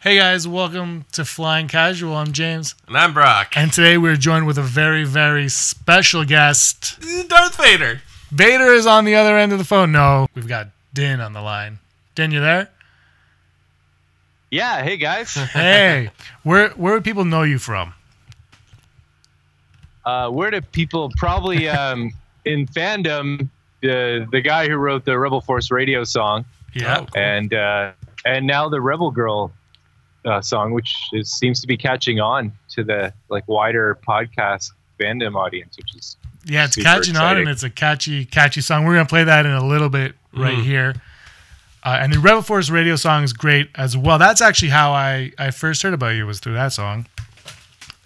Hey guys, welcome to Flying Casual. I'm James. And I'm Brock. And today we're joined with a very, very special guest. Darth Vader. Vader is on the other end of the phone. No, we've got Din on the line. Din, you there? Yeah, hey guys. Hey, where would people know you from? Where do people probably in fandom, the guy who wrote the Rebel Force radio song. Yeah. Cool. And now the Rebel Girl song, which seems to be catching on to the wider podcast fandom audience, which is it's catching on, and it's a catchy song. We're gonna play that in a little bit right here. And the Rebel Force radio song is great as well. That's actually how I first heard about you, was through that song.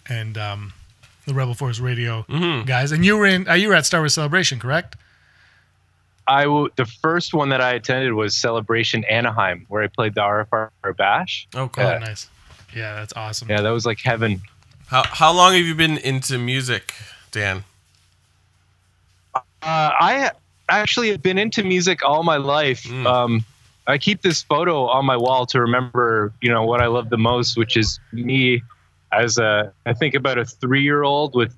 And the Rebel Force radio guys. And you were at Star Wars Celebration, correct? The first one that I attended was Celebration Anaheim, where I played the RFR Bash. Oh, cool. Oh, nice. Yeah, that's awesome. Yeah, that was like heaven. How long have you been into music, Dan? I actually have been into music all my life. I keep this photo on my wall to remember, what I love the most, which is me as I think about a 3-year-old it'd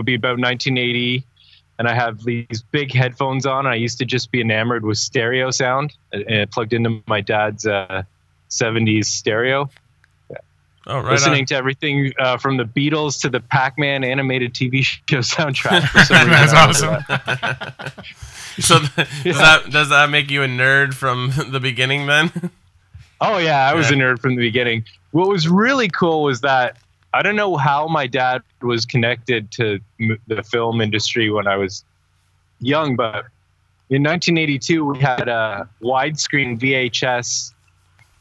be about 1980. And I have these big headphones on. I used to just be enamored with stereo sound, and it plugged into my dad's 70s stereo. Oh, right. Listening to everything from the Beatles to the Pac-Man animated TV show soundtrack. For some reason. That's awesome. So does that make you a nerd from the beginning then? Oh, yeah. I was a nerd from the beginning. What was really cool was that I don't know how my dad was connected to the film industry when I was young, but in 1982, we had a widescreen VHS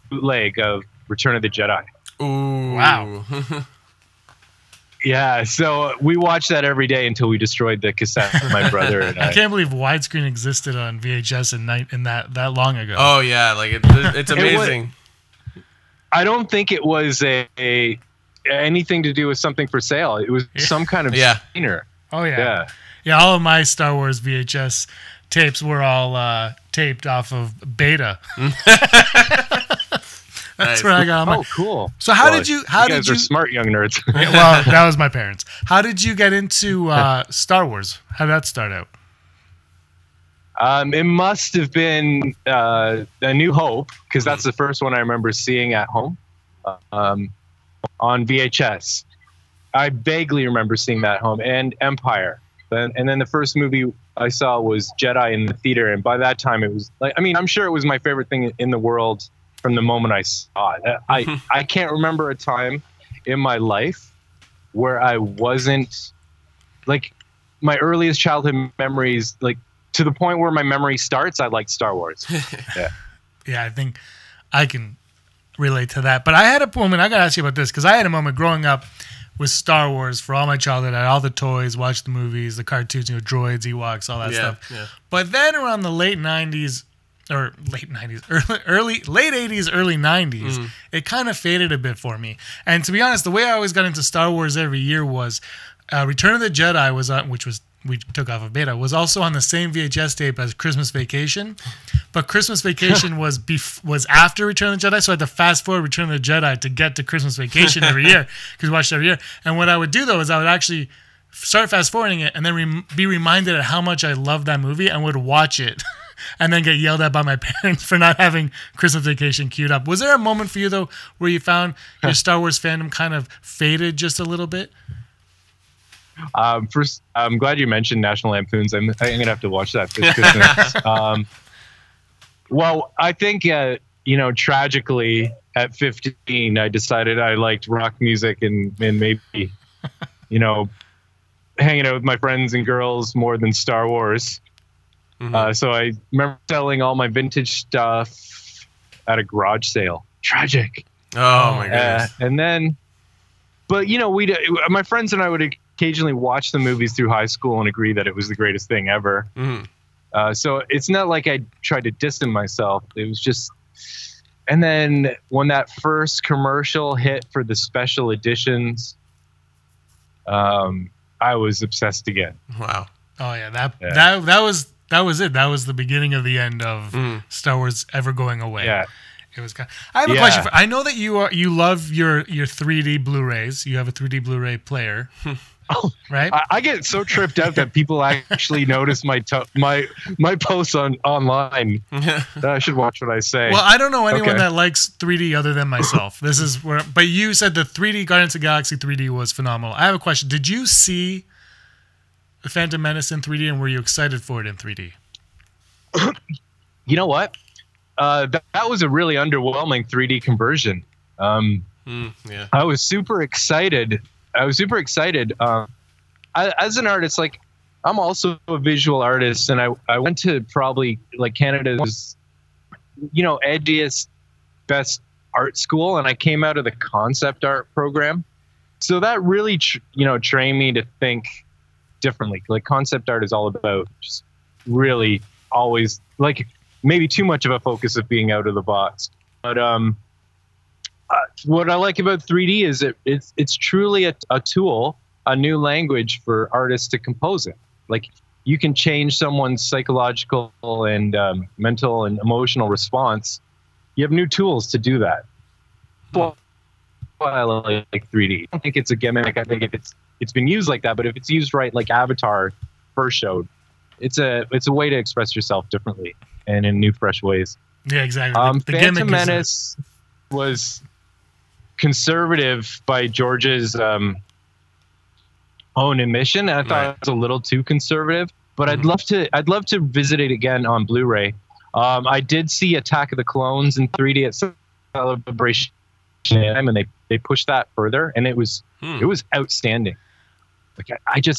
bootleg of Return of the Jedi. Ooh. Wow. Yeah, so we watched that every day until we destroyed the cassette with my brother and I. I can't believe widescreen existed on VHS in that long ago. Oh, yeah. It's amazing. I don't think it was anything to do with something for sale. It was some kind of screener. Oh yeah. All of my Star Wars VHS tapes were all taped off of Beta. That's where I got them. Oh, cool. So how did you guys are smart young nerds. Well, that was my parents. How did you get into Star Wars? How did that start out? It must have been A New Hope, because that's the first one I remember seeing at home. On VHS. I vaguely remember seeing that at home, and Empire. And then the first movie I saw was Jedi in the theater, and by that time it was I'm sure it was my favorite thing in the world from the moment I saw it. I can't remember a time in my life where I wasn't my earliest childhood memories, to the point where my memory starts, I liked Star Wars. Yeah, I think I can relate to that. But I had a moment, I gotta ask you about this, because I had a moment growing up with Star Wars for all my childhood. I had all the toys, watched the movies, the cartoons, droids, Ewoks, all that stuff. Yeah. But then around the late 80s, early 90s, it kind of faded a bit for me. And to be honest, the way I always got into Star Wars every year was Return of the Jedi was on, we took off of Beta, was also on the same VHS tape as Christmas Vacation. But Christmas Vacation was after Return of the Jedi, so I had to fast forward Return of the Jedi to get to Christmas Vacation every year, because we watched it every year. And what I would do, though, is I would actually start fast forwarding it and then be reminded of how much I loved that movie and would watch it and then get yelled at by my parents for not having Christmas Vacation queued up. Was there a moment for you, though, where you found your Star Wars fandom kind of faded just a little bit? First, I'm glad you mentioned National Lampoons. I'm gonna have to watch that this Christmas. Well, I think tragically at 15, I decided I liked rock music and maybe hanging out with my friends and girls more than Star Wars. So I remember selling all my vintage stuff at a garage sale. Tragic. Oh my goodness. And then, but my friends and I would occasionally watch the movies through high school and agree that it was the greatest thing ever. So it's not like I tried to distance myself. It was just, and then when that first commercial hit for the special editions, I was obsessed again. Wow. Oh yeah, that was it. That was the beginning of the end of Star Wars ever going away. Yeah. It was kind I have a question. I know that you love your 3D Blu-rays. You have a 3D Blu-ray player. Right? I get so tripped out that people actually notice my posts online. I should watch what I say. Well, I don't know anyone that likes 3D other than myself. This is where, but you said the 3D Guardians of the Galaxy 3D was phenomenal. I have a question. Did you see The Phantom Menace in 3D, and were you excited for it in 3D? You know what? That was a really underwhelming 3D conversion. I was super excited. As an artist, like I'm also a visual artist, and I went to probably like Canada's, edgiest, best art school, and I came out of the concept art program. So that really, trained me to think differently. Like concept art is all about just really always like maybe too much of a focus of being out of the box. But what I like about 3D is it's truly a tool, a new language for artists to compose in. Like you can change someone's psychological and mental and emotional response. You have new tools to do that. Well, I like 3D. I don't think it's a gimmick. I think if it's been used like that, but if it's used right, like Avatar first showed, it's a way to express yourself differently and in new, fresh ways. Yeah, exactly. The Phantom Menace was conservative by George's own admission. I thought it was a little too conservative, but I'd love to visit it again on Blu-ray. I did see Attack of the Clones in 3D at Celebration, and they pushed that further, and it was outstanding. Like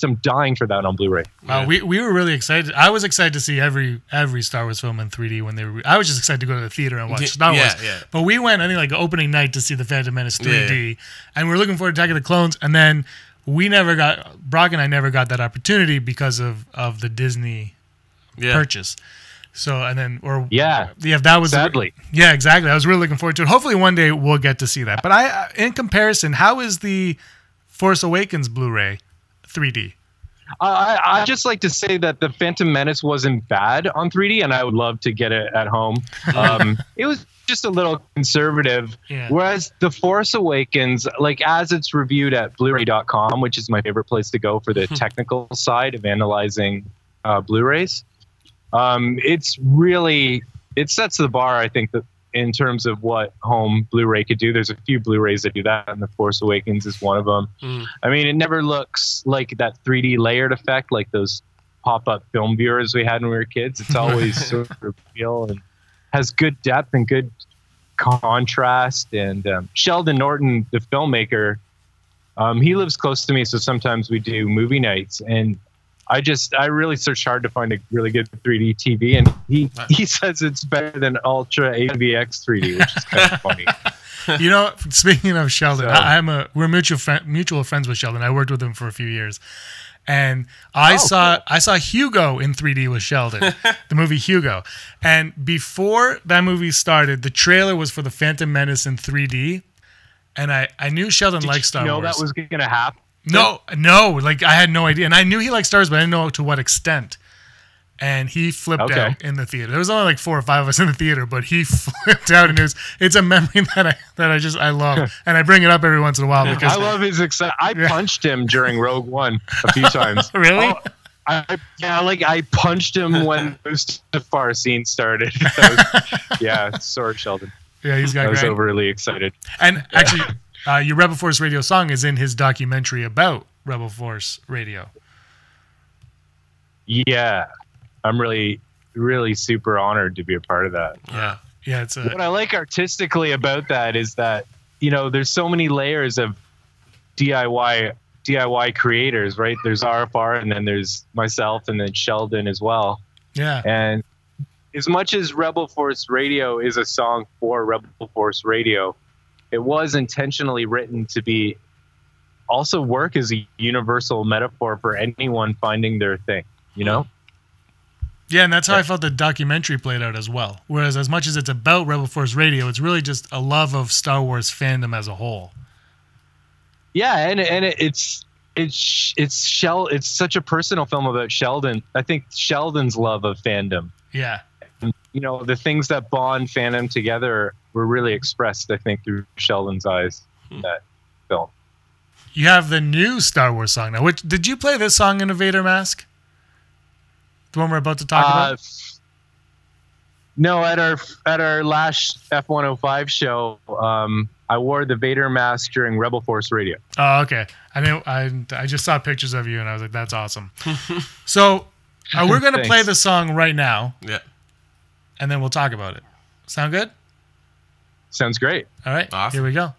I'm dying for that on Blu-ray. We were really excited. I was excited to see every Star Wars film in 3D when they were. I was just excited to go to the theater and watch Star Wars. Yeah. But we went, I think, like opening night to see the Phantom Menace 3D, and we were looking forward to Attack of the Clones, and then Brock and I never got that opportunity because of the Disney purchase. So that was sadly. Exactly. I was really looking forward to it. Hopefully one day we'll get to see that. But in comparison, how is the Force Awakens Blu-ray 3D? I just like to say that the Phantom Menace wasn't bad on 3D, and I would love to get it at home. It was just a little conservative. Yeah. Whereas the Force Awakens, like as it's reviewed at Blu-ray.com, which is my favorite place to go for the technical side of analyzing Blu-rays, it sets the bar, I think, that in terms of what home Blu-ray could do. There's a few Blu-rays that do that, and The Force Awakens is one of them. I mean, it never looks like that 3D layered effect, like those pop-up film viewers we had when we were kids. It's always sort of real and has good depth and good contrast. And Sheldon Norton, the filmmaker, he lives close to me, so sometimes we do movie nights, and I really searched hard to find a really good 3D TV, and he says it's better than Ultra AVX 3D, which is kind of funny. Speaking of Sheldon, we're mutual friends with Sheldon. I worked with him for a few years, and I saw Hugo in 3D with Sheldon, the movie Hugo. And before that movie started, the trailer was for the Phantom Menace in 3D, and I knew Sheldon liked Star Wars. That was going to happen? No, like I had no idea. And I knew he liked Star Wars, but I didn't know to what extent. And he flipped out in the theater. There was only like 4 or 5 of us in the theater, but he flipped out, and it's a memory that I love. And I bring it up every once in a while because I love his excitement. I punched him during Rogue One a few times. Really? I punched him when the Mustafar scene started. Sorry, Sheldon. Yeah, he's got. I was overly excited. And actually, your Rebel Force Radio song is in his documentary about Rebel Force Radio. Yeah, I'm really, really super honored to be a part of that. Yeah. What I like artistically about that is that there's so many layers of DIY creators, right? There's RFR, and then there's myself, and then Sheldon as well. Yeah. And as much as Rebel Force Radio is a song for Rebel Force Radio, it was intentionally written to be also work as a universal metaphor for anyone finding their thing, Yeah, and that's how I felt the documentary played out as well. Whereas as much as it's about Rebel Force Radio, it's really just a love of Star Wars fandom as a whole. Yeah, and it's such a personal film about Sheldon. I think Sheldon's love of fandom. Yeah. And, the things that bond fandom together were really expressed, I think, through Sheldon's Eyes in that film. You have the new Star Wars song now. Which did you play this song in a Vader Mask? The one we're about to talk about? No, at our last F-105 show, I wore the Vader mask during Rebel Force Radio. Oh, okay. I just saw pictures of you and I was like, that's awesome. So we're going to play the song right now. Yeah. And then we'll talk about it. Sound good? Sounds great. All right. Awesome. Here we go.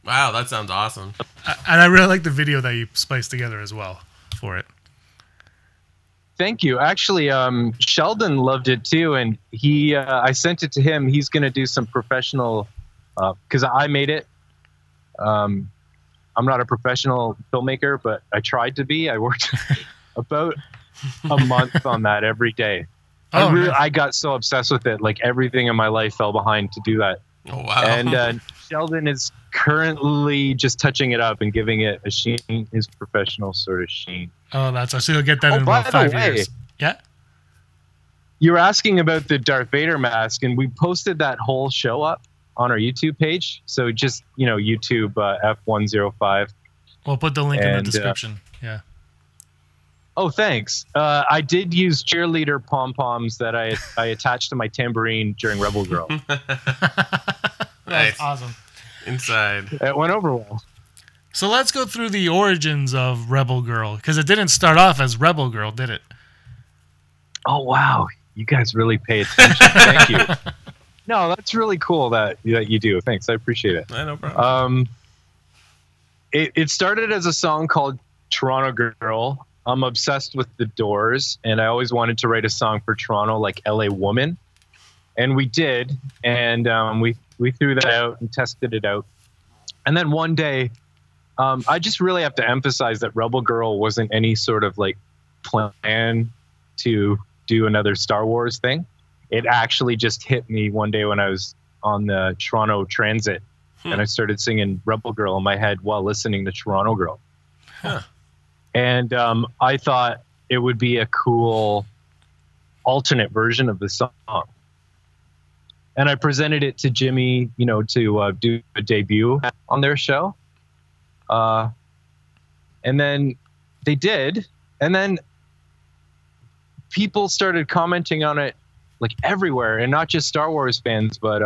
Wow, that sounds awesome. And I really like the video that you spliced together as well for it. Thank you. Actually, Sheldon loved it too, and I sent it to him. He's going to do some professional, because I made it. I'm not a professional filmmaker, but I tried to be. I worked about a month on that every day. I got so obsessed with it, like everything in my life fell behind to do that. Oh wow! And Sheldon is currently just touching it up and giving it a sheen, his professional sort of sheen. Oh, that's so you'll get that in by about the 5 way, years. Yeah. You were asking about the Darth Vader mask, and we posted that whole show up on our YouTube page. So just, YouTube F-105. We'll put the link in the description. Yeah. Oh, thanks. I did use cheerleader pom-poms that I attached to my tambourine during Rebel Girl. That's awesome. Inside. It went over well. So let's go through the origins of Rebel Girl, because it didn't start off as Rebel Girl, did it? Oh, wow. You guys really pay attention. Thank you. No, that's really cool that you do. Thanks. I appreciate it. No problem. It started as a song called Toronto Girl. I'm obsessed with the Doors, and I always wanted to write a song for Toronto, like LA Woman. And we did, and we threw that out and tested it out. And then one day, I just really have to emphasize that Rebel Girl wasn't any sort of like plan to do another Star Wars thing. It actually just hit me one day when I was on the Toronto Transit, and I started singing Rebel Girl in my head while listening to Toronto Girl. Huh. And I thought it would be a cool alternate version of the song. And I presented it to Jimmy, to do a debut on their show. And then they did. And then people started commenting on it like everywhere, and not just Star Wars fans, but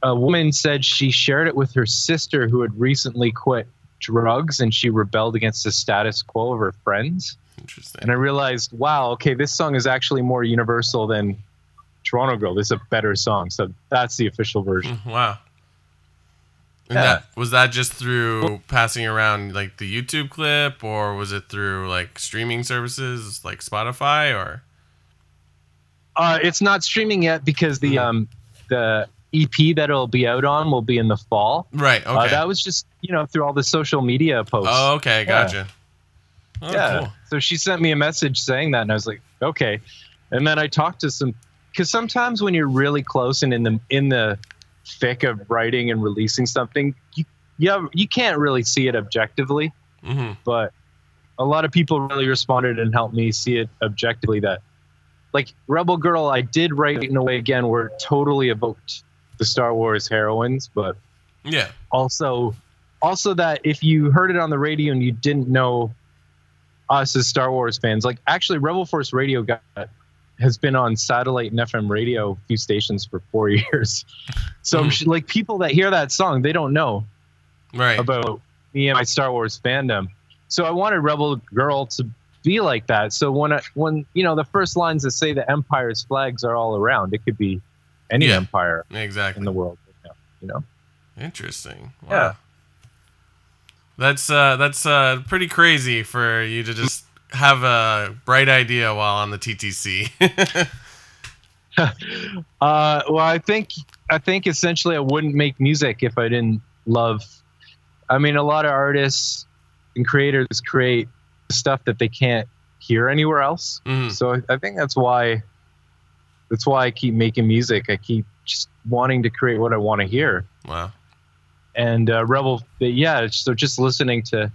a woman said she shared it with her sister who had recently quit drugs, and she rebelled against the status quo of her friends. Interesting. And I realized, wow, okay, this song is actually more universal than Toronto Girl. This is a better song. So that's the official version. Wow. And Yeah. was that just through passing around like the YouTube clip, or was it through like streaming services like Spotify, or? It's not streaming yet because the EP that it'll be out on will be in the fall. Right. Okay. That was just, through all the social media posts. Oh, okay. Gotcha. Oh, Yeah. cool. So she sent me a message saying that, and I was like, okay. And then I talked to because sometimes when you're really close and in the thick of writing and releasing something, you can't really see it objectively. Mm-hmm. But a lot of people really responded and helped me see it objectively. That, like, Rebel Girl, I did write in a way again where it totally evoked the Star Wars heroines, but Yeah. also that if you heard it on the radio and you didn't know us as Star Wars fans, like, actually Rebel Force Radio has been on satellite and FM radio, a few stations, for 4 years. So like, people that hear that song, they don't know about me and my Star Wars fandom. So I wanted Rebel Girl to be like that. So when the first lines that say the Empire's flags are all around, it could be any empire Exactly. in the world right now, Interesting. Wow. Yeah. That's pretty crazy for you to just have a bright idea while on the TTC. Well, I think essentially I wouldn't make music if I didn't love. I mean, a lot of artists and creators create stuff that they can't hear anywhere else. Mhm. So I think that's why I keep making music. I keep just wanting to create what I want to hear. Wow. And so just listening to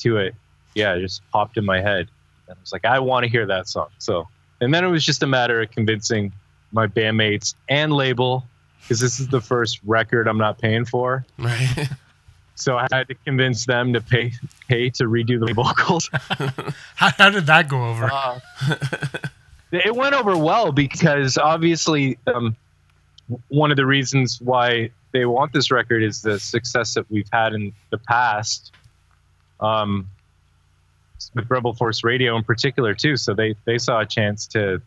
it, it just popped in my head. And I was like, I want to hear that song. So, and then it was just a matter of convincing my bandmates and label, because this is the first record I'm not paying for. Right. So I had to convince them to pay to redo the vocals. How did that go over? It went over well because obviously one of the reasons why they want this record is the success that we've had in the past, with Rebel Force Radio in particular too. So they saw a chance to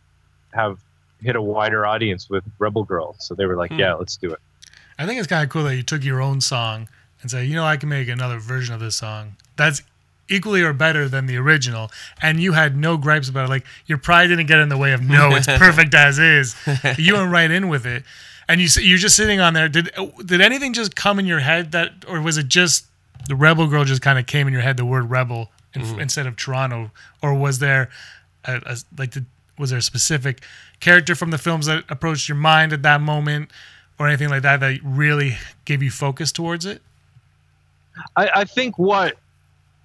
hit a wider audience with Rebel Girl. So they were like, yeah, let's do it. I think it's kind of cool that you took your own song and said, I can make another version of this song that's equally or better than the original, and you had no gripes about it. Like, your pride didn't get in the way of, no, it's perfect as is. You went right in with it, and you're just sitting on there. Did anything just come in your head or was it just the Rebel Girl just kind of came in your head, the word Rebel instead of Toronto, or was there was there a specific character from the films that approached your mind at that moment, or anything like that really gave you focus towards it? I think what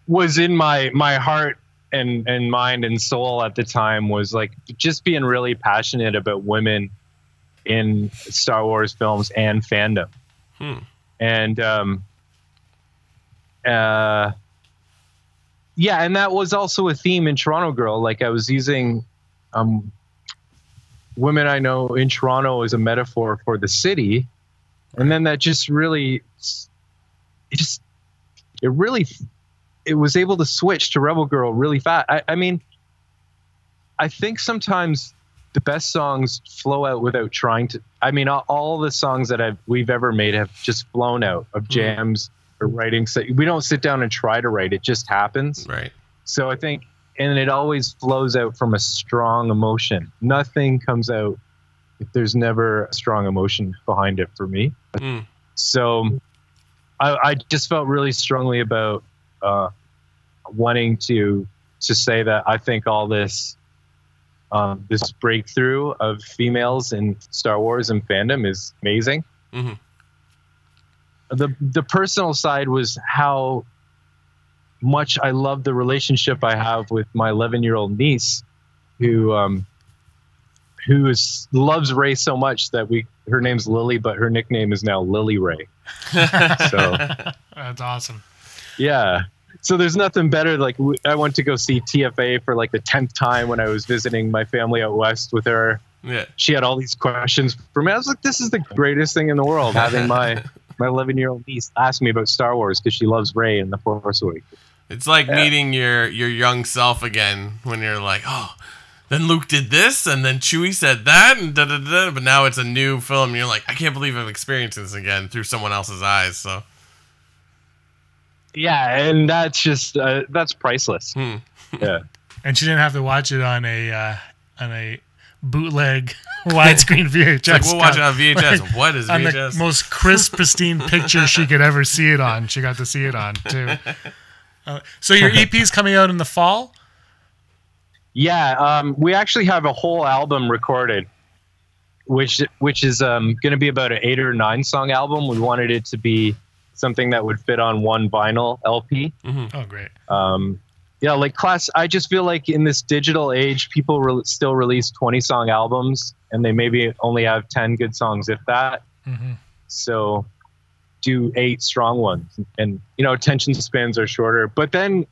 was in my heart and mind and soul at the time was like just being really passionate about women in Star Wars films and fandom. And yeah, and that was also a theme in Toronto Girl. Like I was using women I know in Toronto as a metaphor for the city, and then that just really it was able to switch to Rebel Girl really fast. I mean, I think sometimes the best songs flow out without trying to. I mean, all the songs that we've ever made have just flown out of jams or writing. So we don't sit down and try to write; it just happens. Right. So I think, and it always flows out from a strong emotion. Nothing comes out if there's never a strong emotion behind it for me. So I just felt really strongly about wanting to say that I think all this this breakthrough of females in Star Wars and fandom is amazing. The personal side was how much I love the relationship I have with my 11-year-old niece, who loves Ray so much that her name's Lily, but her nickname is now Lily Ray. So that's awesome. Yeah. So there's nothing better. Like I went to go see TFA for like the 10th time when I was visiting my family out west with her. Yeah. She had all these questions for me. I was like, this is the greatest thing in the world, having my 11-year-old niece ask me about Star Wars because she loves Rey and the Force Awakens. It's like meeting your young self again when you're like, oh, then Luke did this and then Chewie said that and da da da. But now it's a new film. And you're like, I can't believe I'm experiencing this again through someone else's eyes. So. Yeah, and that's just that's priceless. Yeah, and she didn't have to watch it on a bootleg widescreen VHS. It's like, we'll watch it on VHS. Like, what is VHS? On the most crisp, pristine picture she could ever see it on. She got to see it on too. So your EP's coming out in the fall? Yeah, we actually have a whole album recorded, which is going to be about an 8 or 9 song album. We wanted it to be something that would fit on one vinyl LP. Oh, great. Yeah, like I just feel like in this digital age, people still release 20-song albums, and they maybe only have 10 good songs, if that. So do 8 strong ones, and attention spans are shorter. But then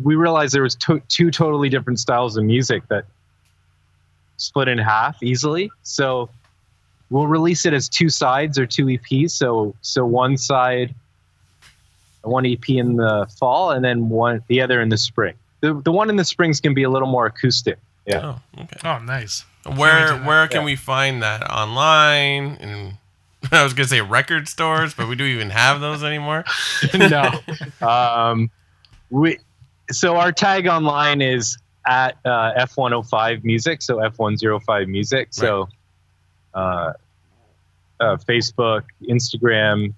we realized there was two totally different styles of music that split in half easily. So we'll release it as 2 sides or 2 EPs. So one side, one EP in the fall, and then the other in the spring. The one in the springs can be a little more acoustic. Yeah. Oh, okay. Oh, nice. Where can we find that online? And I was gonna say record stores, but we don't even have those anymore. No. So our tag online is at F-105 Music. So F-105 Music. So Facebook, Instagram,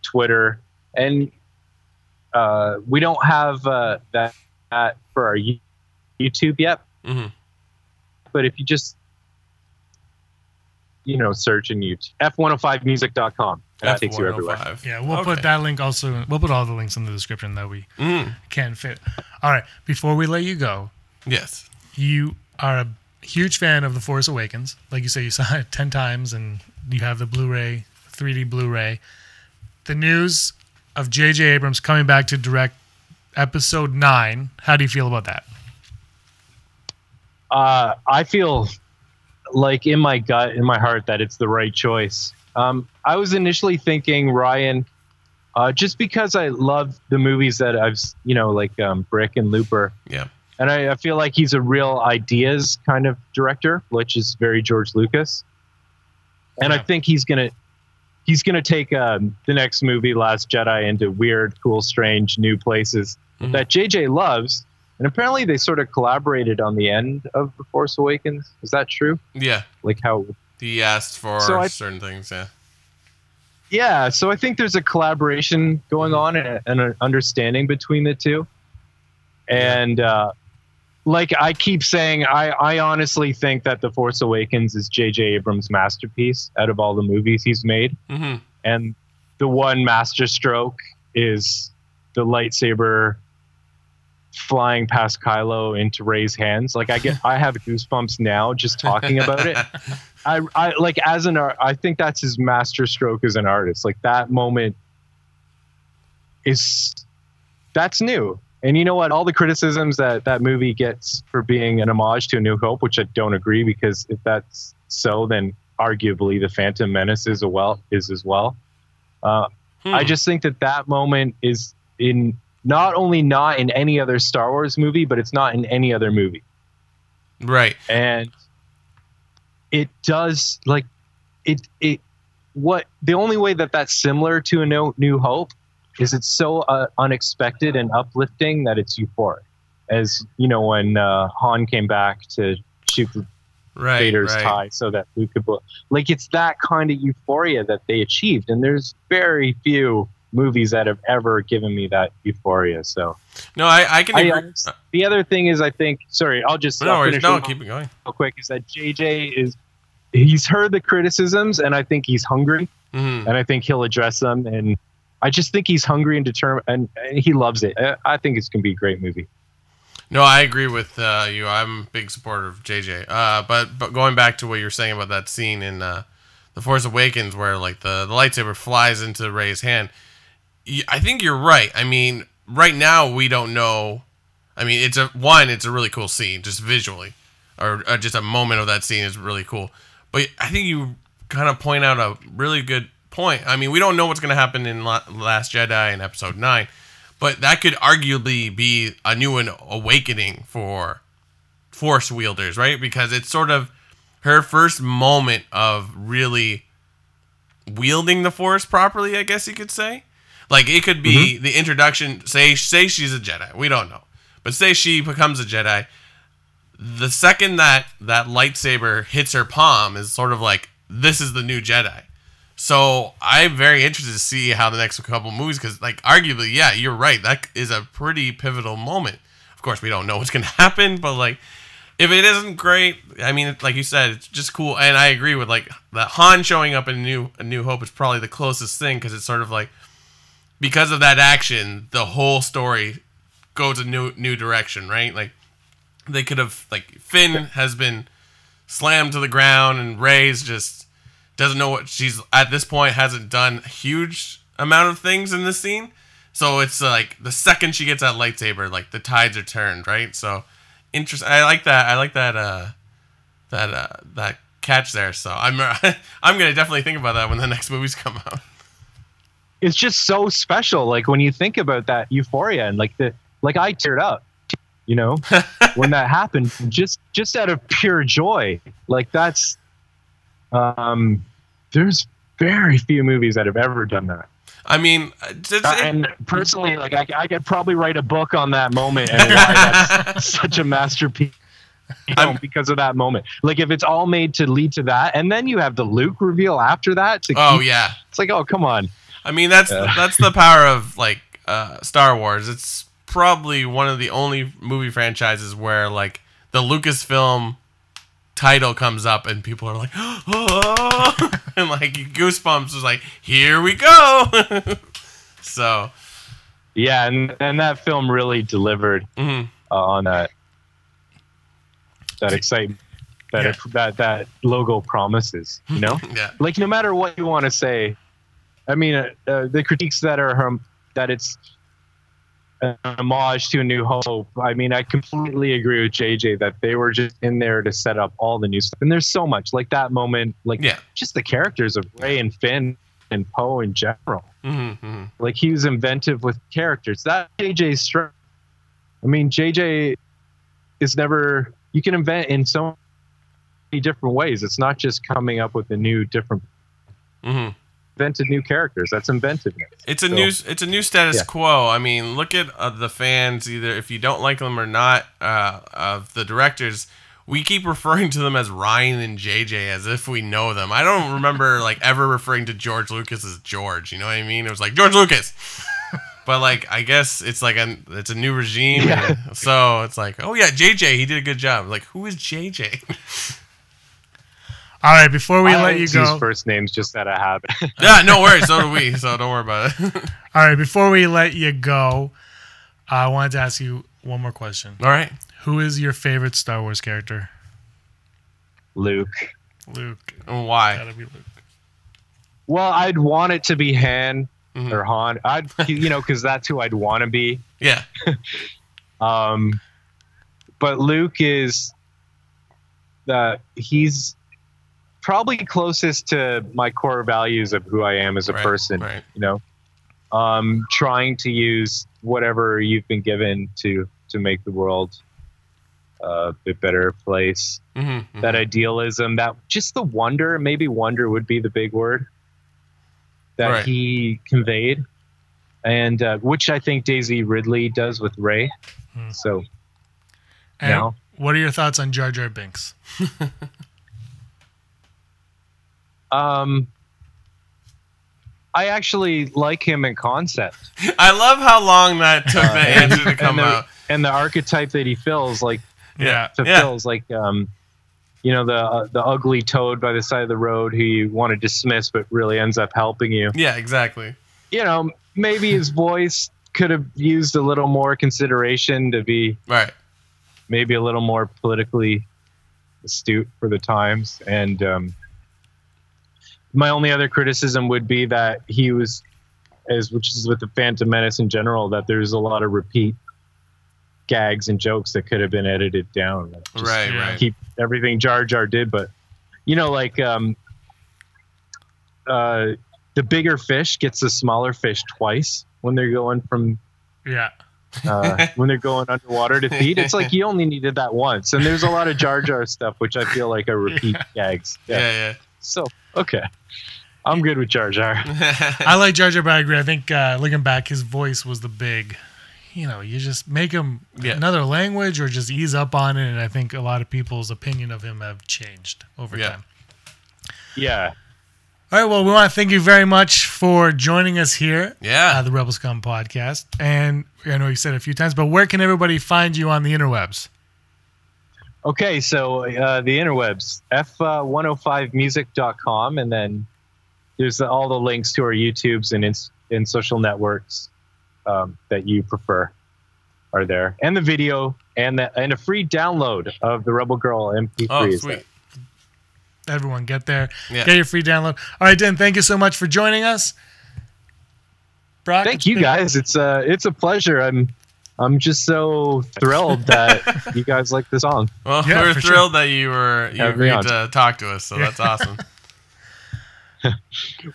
Twitter, and we don't have that for our YouTube yet. But if you just search in YouTube, F105music.com. That takes you everywhere. Yeah, we'll put that link also. We'll put all the links in the description that we can fit. All right, before we let you go, yes, you are a huge fan of The Force Awakens. Like you say, you saw it 10 times, and you have the Blu-ray, 3D Blu-ray. The news of J.J. Abrams coming back to direct Episode 9. How do you feel about that? I feel like in my gut, in my heart, that it's the right choice. I was initially thinking Ryan, just because I love the movies that I've, like Brick and Looper. Yeah. And I feel like he's a real ideas kind of director, which is very George Lucas. And I think he's gonna take the next movie, Last Jedi, into weird, cool, strange, new places that JJ loves. And apparently they sort of collaborated on the end of The Force Awakens. Is that true? Yeah. Like how he asked for certain things, yeah. Yeah, so I think there's a collaboration going on and an understanding between the two. And like I keep saying, I honestly think that The Force Awakens is J.J. Abrams' masterpiece out of all the movies he's made. And the one masterstroke is the lightsaber flying past Kylo into Rey's hands. Like I have goosebumps now just talking about it. I like as an art, I think that's his master stroke as an artist. Like that moment that's new. And you know what? All the criticisms that movie gets for being an homage to A New Hope, which I don't agree, because if that's so, then arguably the Phantom Menace is as well. I just think that moment is in not only not in any other Star Wars movie, but it's not in any other movie. Right. And it does like the only way that's similar to A New Hope is it's so unexpected and uplifting that it's euphoric. As you know, when Han came back to shoot Vader's tie so that Luke could like, it's that kind of euphoria that they achieved, and there's very few movies that have ever given me that euphoria. So no, I can agree. The other thing is, I think, sorry, I'll just keep it going real quick, is that JJ he's heard the criticisms, and I think he's hungry, and I think he'll address them, and I just think he's hungry and determined, and he loves it. I think it's going to be a great movie. No, I agree with you. I'm a big supporter of JJ. But going back to what you were saying about that scene in The Force Awakens where like the lightsaber flies into Rey's hand, I think you're right. I mean, right now we don't know. I mean, it's a really cool scene just visually, or just a moment of that scene is really cool. But I think you kind of point out a really good point. I mean, we don't know what's going to happen in Last Jedi and Episode 9, but that could arguably be a new awakening for Force wielders, right? Because it's sort of her first moment of really wielding the Force properly, I guess you could say. Like, it could be the introduction, say she's a Jedi. We don't know. But say she becomes a Jedi. The second that lightsaber hits her palm is sort of like, this is the new Jedi. So I'm very interested to see how the next couple movies, because like arguably, yeah, you're right. That is a pretty pivotal moment. Of course, we don't know what's going to happen, but like, if it isn't great, I mean, like you said, it's just cool. And I agree with like that Han showing up in A New Hope is probably the closest thing, because it's sort of like, because of that action, the whole story goes a new direction, right? Like they could have, like, Finn has been slammed to the ground, and Rey's just doesn't know what she's at this point, hasn't done a huge amount of things in this scene. So it's like the second she gets that lightsaber, like the tides are turned, right? So interesting. I like that that catch there. So I'm gonna definitely think about that when the next movies come out. It's just so special. Like when you think about that euphoria, and like I teared up, you know, when that happened, just out of pure joy. Like that's, there's very few movies that have ever done that. I mean, and personally, like I could probably write a book on that moment and why that's such a masterpiece. Because of that moment. Like if it's all made to lead to that, and then you have the Luke reveal after that. It's like, oh, come on. I mean, that's the power of like Star Wars. It's probably one of the only movie franchises where like the Lucasfilm title comes up and people are like, oh, and like Goosebumps is like, here we go. So yeah, and that film really delivered on that excitement that logo promises, you know. Yeah, like no matter what you want to say, I mean, the critiques that are that it's an homage to A New Hope. I mean, I completely agree with JJ that they were just in there to set up all the new stuff. And there's so much like that moment, like just the characters of Rey and Finn and Poe in general. Like he was inventive with characters. That JJ's strength. I mean, JJ is never. You can invent in so many different ways. It's not just coming up with a new, different. Invented new characters. That's inventiveness. It's a new status quo. I mean, look at the fans. Either if you don't like them or not, of the directors, we keep referring to them as Ryan and JJ as if we know them. I don't remember like ever referring to George Lucas as George. You know what I mean? It was like George Lucas. But like, I guess it's like it's a new regime. Yeah. So it's like, oh yeah, JJ, he did a good job. Like, who is JJ? All right, before we let you go, use first names just out of habit. Yeah, no worries. So do we. So don't worry about it. All right, before we let you go, I wanted to ask you, one more question. All right. Who is your favorite Star Wars character? Luke. Why? Gotta be Luke. Well, I'd want it to be Han or Han. Because that's who I'd want to be. Yeah. But Luke is he's probably closest to my core values of who I am as a person. Right. Trying to use whatever you've been given to make the world a bit better place. That idealism, that just the wonder, maybe wonder would be the big word that he conveyed, and which I think Daisy Ridley does with Rey. So, and what are your thoughts on Jar Jar Binks? I actually like him in concept. I love how long that took the answer to come out. And the archetype that he fulfills, like the ugly toad by the side of the road who you want to dismiss but really ends up helping you. Yeah, exactly. Maybe his voice could have used a little more consideration to be maybe a little more politically astute for the times. And my only other criticism would be that he was, which is with the Phantom Menace in general, that there's a lot of repeat gags and jokes that could have been edited down. Right. Keep everything Jar Jar did, but the bigger fish gets the smaller fish twice when they're going from when they're going underwater to feed. It's like you only needed that once, and there's a lot of Jar Jar stuff which I feel like are repeat gags. Yeah. So okay, I'm good with Jar Jar. I like Jar Jar, but I agree. I think looking back, his voice was the big. You just make him another language or just ease up on it, and I think a lot of people's opinion of him have changed over time. Yeah. All right, well, we want to thank you very much for joining us here at the Rebel Scum podcast. And I know you said it a few times, but where can everybody find you on the interwebs? Okay, so the interwebs, F105music.com, and then there's all the links to our YouTubes and social networks that you prefer are there, and the video and a free download of the Rebel Girl MP3. Oh, sweet. Everyone get there. Get your free download. All right, Dan, thank you so much for joining us. Brock, thank you guys. It's a pleasure. I'm just so thrilled that you guys like the song. Well, we're thrilled that you agreed to talk to us, so that's awesome.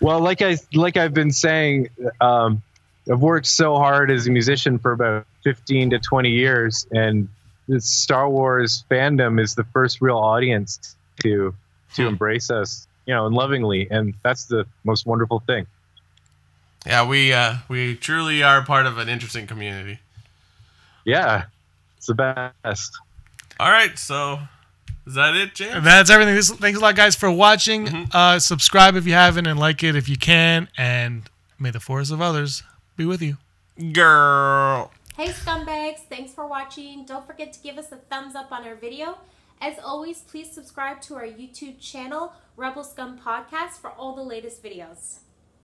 Well, like I've been saying, I've worked so hard as a musician for about 15 to 20 years, and this Star Wars fandom is the first real audience to embrace us, and lovingly, and that's the most wonderful thing. Yeah, we truly are part of an interesting community. Yeah, it's the best. All right, so is that it, James? That's everything. Thanks a lot, guys, for watching. Subscribe if you haven't, and like it if you can, and may the force of others be with you. Girl. Hey, scumbags. Thanks for watching. Don't forget to give us a thumbs up on our video. As always, please subscribe to our YouTube channel, Rebel Scum Podcast, for all the latest videos.